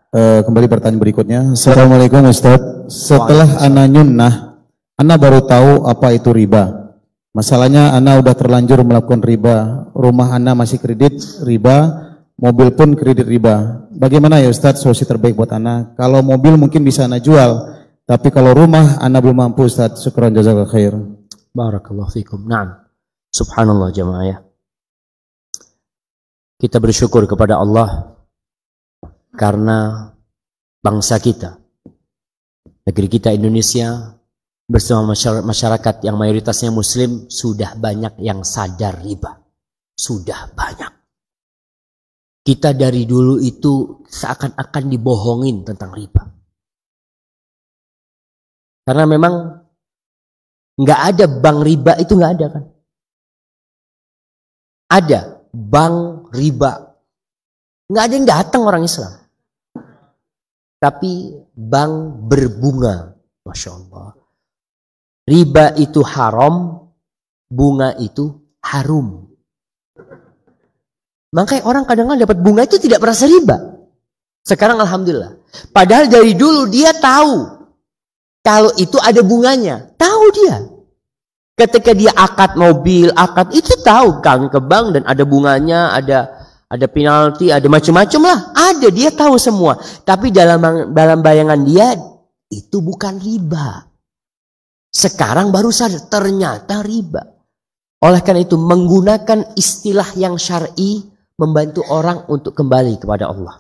Kembali pertanyaan berikutnya. Assalamualaikum Ustaz. Setelah ana nyunnah, ana baru tahu apa itu riba. Masalahnya ana udah terlanjur melakukan riba. Rumah ana masih kredit riba, mobil pun kredit riba. Bagaimana ya Ustaz solusi terbaik buat ana? Kalau mobil mungkin bisa ana jual, tapi kalau rumah ana belum mampu Ustaz. Syukran jazakallahu khair. Barakallahu fikum. Naam. Subhanallah jamaah ya. Kita bersyukur kepada Allah karena bangsa kita, negeri kita Indonesia bersama masyarakat yang mayoritasnya muslim sudah banyak yang sadar riba. Sudah banyak. Kita dari dulu itu seakan-akan dibohongin tentang riba. Karena memang nggak ada bank riba itu nggak ada kan? Ada bank riba. Nggak ada yang datang orang Islam. Tapi bank berbunga. Masya Allah. Riba itu haram, bunga itu harum. Makanya orang kadang-kadang dapat bunga itu tidak merasa riba. Sekarang alhamdulillah. Padahal dari dulu dia tahu kalau itu ada bunganya. Tahu dia. Ketika dia akad mobil, akad itu tahu kan ke bank dan ada bunganya, ada penalti, ada macam-macam lah. Ada, dia tahu semua. Tapi dalam bayangan dia itu bukan riba. Sekarang baru sadar ternyata riba. Oleh karena itu menggunakan istilah yang syar'i membantu orang untuk kembali kepada Allah.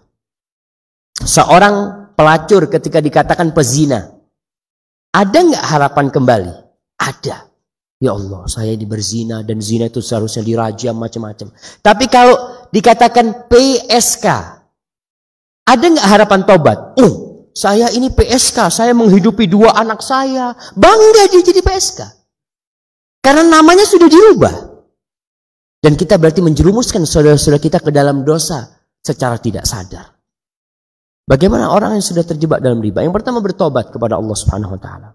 Seorang pelacur ketika dikatakan pezina, ada nggak harapan kembali? Ada. Ya Allah, saya ini berzina dan zina itu seharusnya dirajam macam-macam. Tapi kalau dikatakan PSK, ada nggak harapan tobat? Saya ini PSK, saya menghidupi 2 anak saya. Bangga dia jadi PSK. Karena namanya sudah dirubah. Dan kita berarti menjerumuskan saudara-saudara kita ke dalam dosa secara tidak sadar. Bagaimana orang yang sudah terjebak dalam riba? Yang pertama bertobat kepada Allah Subhanahu wa taala.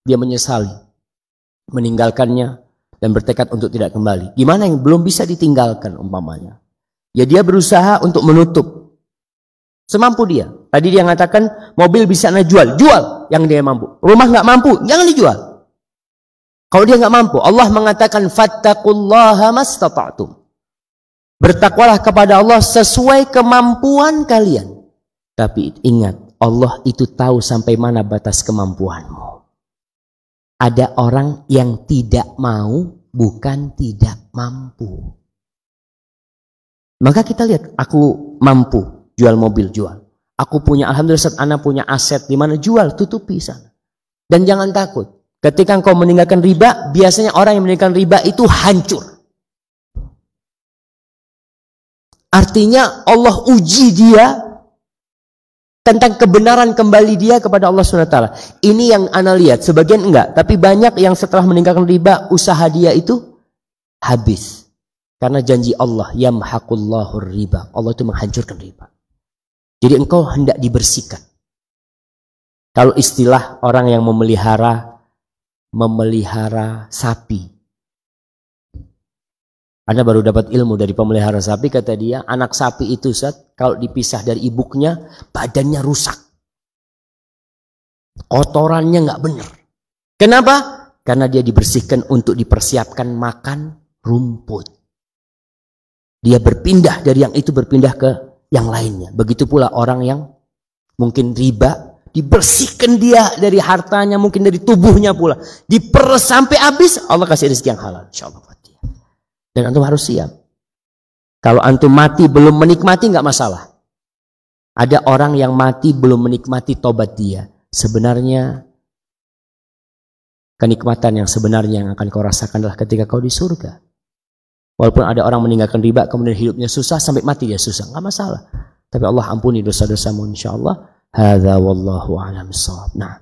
Dia menyesali meninggalkannya dan bertekad untuk tidak kembali. Gimana yang belum bisa ditinggalkan umpamanya? Ya dia berusaha untuk menutup semampu dia. Tadi dia mengatakan mobil bisa anda jual, jual yang dia mampu. Rumah nggak mampu, jangan dijual. Kalau dia nggak mampu, Allah mengatakan fattaqullaha mastata'tum. Bertakwalah kepada Allah sesuai kemampuan kalian. Tapi ingat, Allah itu tahu sampai mana batas kemampuanmu. Ada orang yang tidak mau, bukan tidak mampu. Maka kita lihat, aku mampu jual mobil, jual. Aku punya, alhamdulillah saat anak punya aset di mana jual, tutupi sana. Dan jangan takut. Ketika engkau meninggalkan riba, biasanya orang yang meninggalkan riba itu hancur. Artinya Allah uji dia tentang kebenaran kembali dia kepada Allah SWT. Ini yang ana lihat, sebagian enggak. Tapi banyak yang setelah meninggalkan riba, usaha dia itu habis. Karena janji Allah, yamhaqullahu riba. Allah itu menghancurkan riba. Jadi engkau hendak dibersihkan. Kalau istilah orang yang memelihara sapi. Anda baru dapat ilmu dari pemelihara sapi, kata dia, anak sapi itu kalau dipisah dari ibuknya, badannya rusak. Kotorannya nggak benar. Kenapa? Karena dia dibersihkan untuk dipersiapkan makan rumput. Dia berpindah dari yang itu, berpindah ke yang lainnya. Begitu pula orang yang mungkin riba, dibersihkan dia dari hartanya, mungkin dari tubuhnya pula. Diperes sampai habis, Allah kasih rezeki yang halal. InsyaAllah. Dan antum harus siap. Kalau antum mati belum menikmati nggak masalah. Ada orang yang mati belum menikmati tobat dia. Sebenarnya kenikmatan yang sebenarnya yang akan kau rasakan adalah ketika kau di surga. Walaupun ada orang meninggalkan riba kemudian hidupnya susah sampai mati dia susah, nggak masalah. Tapi Allah ampuni dosa-dosamu insyaallah. Hadza wallahu a'lam bissawab. Nah.